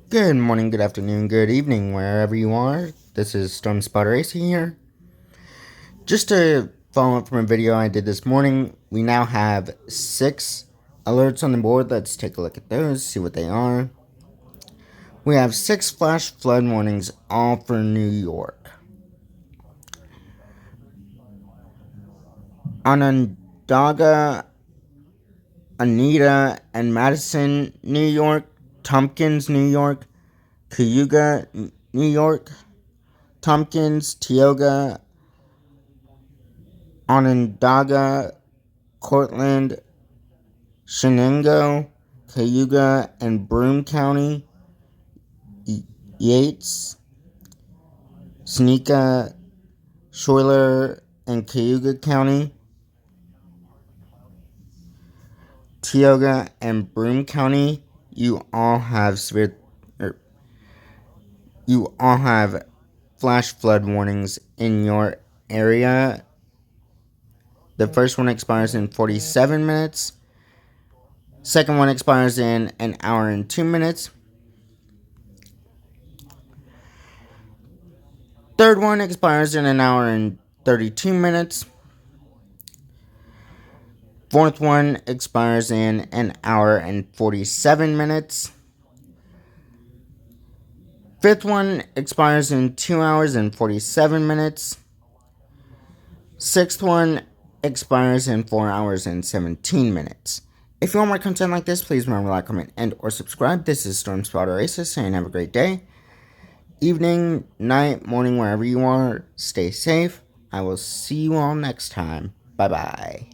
Good morning, good afternoon, good evening, wherever you are. This is Storm Spotter AC here. Just to follow up from a video I did this morning, we now have 6 alerts on the board. Let's take a look at those, see what they are. We have 6 flash flood warnings, all for New York. Onondaga, Oneida, and Madison, New York. Tompkins, New York. Cayuga, New York. Tompkins, Tioga, Onondaga, Cortland, Shenango, Cayuga, and Broome County, Yates, Seneca, Schuyler, and Cayuga County, Tioga, and Broome County. You all have flash flood warnings in your area. The first one expires in 47 minutes. Second one expires in an hour and 2 minutes. Third one expires in an hour and 32 minutes. Fourth one expires in an hour and 47 minutes. Fifth one expires in 2 hours and 47 minutes. Sixth one expires in 4 hours and 17 minutes. If you want more content like this, please remember to like, comment, and or subscribe. This is Storm Spotter Aces saying have a great day, evening, night, morning, wherever you are. Stay safe. I will see you all next time. Bye-bye.